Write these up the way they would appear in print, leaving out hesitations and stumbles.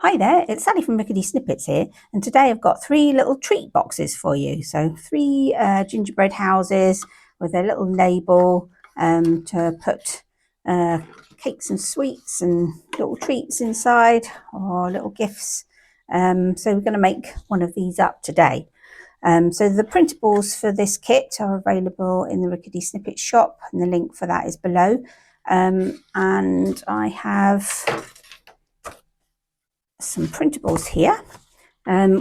Hi there, it's Sally from Rickety Snippets here, and today I've got 3 little treat boxes for you. So 3 gingerbread houses with a little label to put cakes and sweets and little treats inside, or little gifts. So we're going to make one of these up today. So the printables for this kit are available in the Rickety Snippets shop, and the link for that is below. And I have some printables here,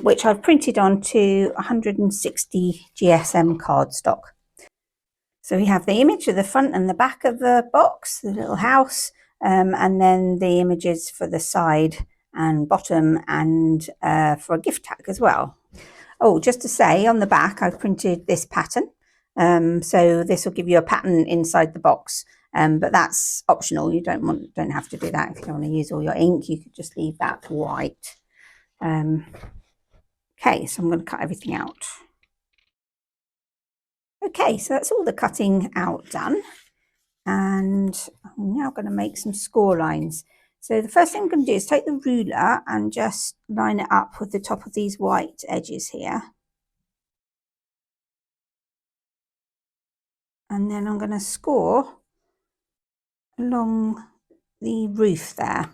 which I've printed onto 160 GSM cardstock. So we have the image of the front and the back of the box, the little house, and then the images for the side and bottom, and for a gift tag as well. Oh, just to say, on the back I've printed this pattern, so this will give you a pattern inside the box. But that's optional. You don't have to do that. If you don't want to use all your ink, you could just leave that white. Okay, so I'm going to cut everything out. Okay, so that's all the cutting out done, and I'm now going to make some score lines. So the first thing I'm going to do is take the ruler and just line it up with the top of these white edges here. And then I'm going to score along the roof there,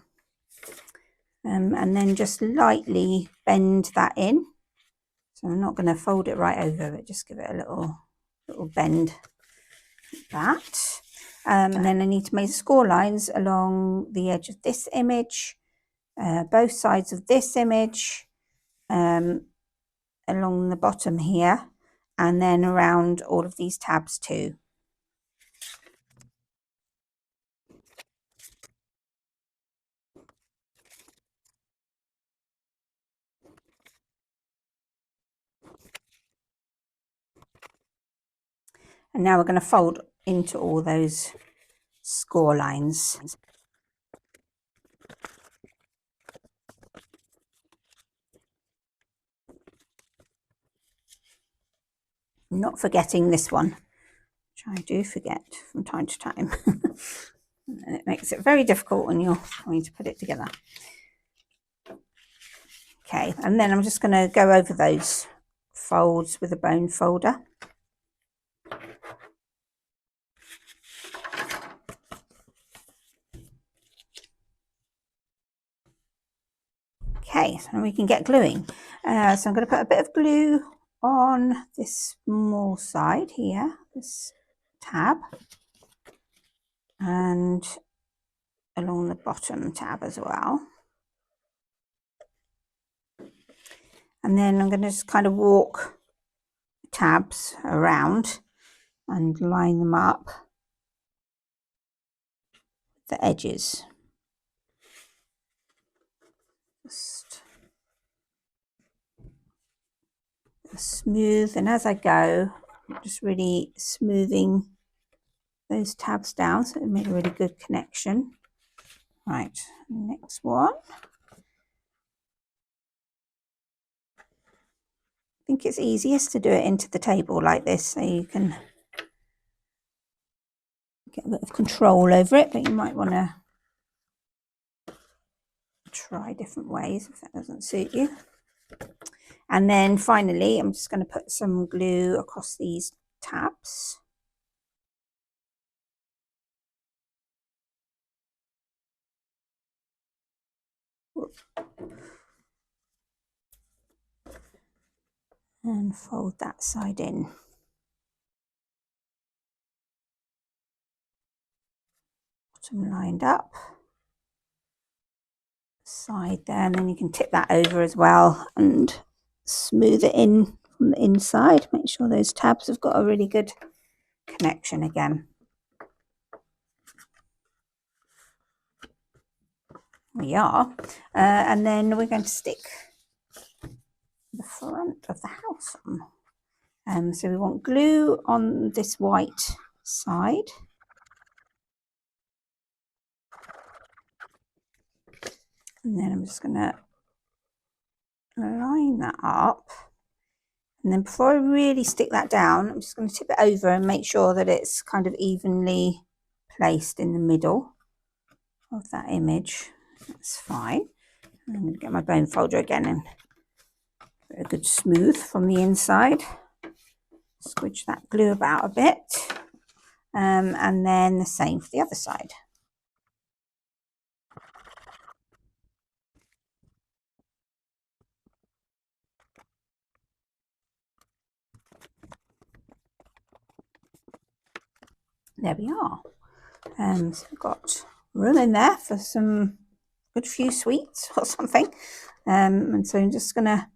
and then just lightly bend that in. So I'm not going to fold it right over, but just give it a little bend like that. And then I need to make score lines along the edge of this image, both sides of this image, along the bottom here, and then around all of these tabs too. And now we're going to fold into all those score lines. Not forgetting this one, which I do forget from time to time. And it makes it very difficult when you're trying to put it together. Okay, and then I'm just going to go over those folds with a bone folder. Okay, so we can get gluing. So I'm going to put a bit of glue on this small side here, this tab, and along the bottom tab as well. And then I'm going to just kind of walk tabs around and line them up, the edges. Just smooth, and as I go, I'm just really smoothing those tabs down so it made a really good connection. Right, next one. I think it's easiest to do it into the table like this, so you can get a bit of control over it, but you might want to try different ways if that doesn't suit you. And then finally, I'm just going to put some glue across these tabs. And fold that side in. Bottom lined up. Side there, and then you can tip that over as well and smooth it in from the inside. Make sure those tabs have got a really good connection again. We are. And then we're going to stick the front of the house on. So we want glue on this white side. And then I'm just going to line that up. And then before I really stick that down, I'm just going to tip it over and make sure that it's kind of evenly placed in the middle of that image. That's fine. I'm going to get my bone folder again and give it a good smooth from the inside. Squidge that glue about a bit. And then the same for the other side. There we are. So we've got room in there for some good few sweets or something. And so I'm just going to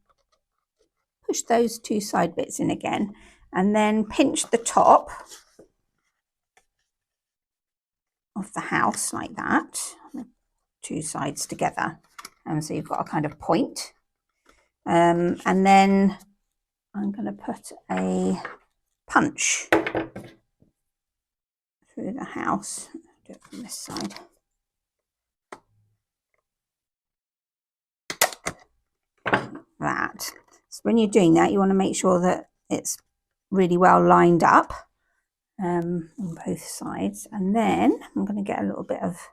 push those two side bits in again and then pinch the top of the house like that, two sides together. So you've got a kind of point. And then I'm going to put a punch through the house. Do it from this side. That. So when you're doing that, you want to make sure that it's really well lined up on both sides. And then I'm going to get a little bit of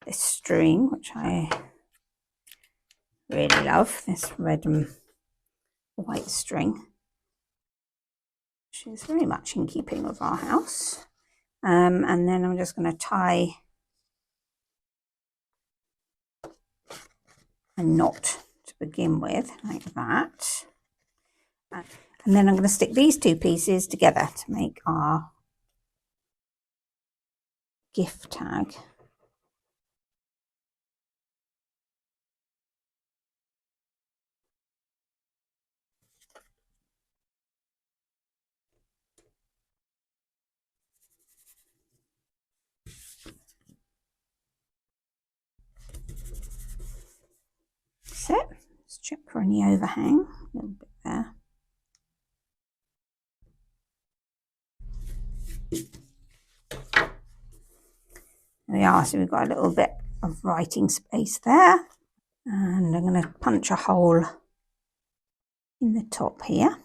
this string, which I really love, this red and white string, which is very much in keeping with our house. And then I'm just going to tie a knot to begin with, like that. And then I'm going to stick these two pieces together to make our gift tag. So let's check for any overhang, a little bit there. There we are, so we've got a little bit of writing space there. And I'm going to punch a hole in the top here.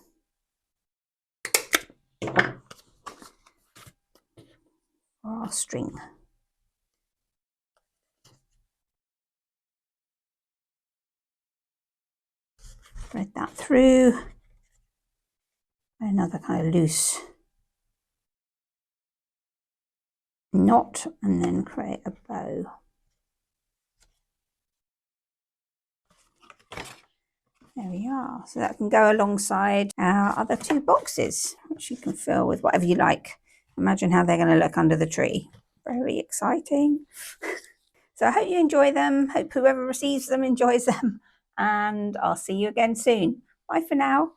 For our string. Thread that through. Another kind of loose knot and then create a bow. There we are. So that can go alongside our other two boxes, which you can fill with whatever you like. Imagine how they're going to look under the tree. Very exciting. So I hope you enjoy them. Hope whoever receives them enjoys them. And I'll see you again soon. Bye for now.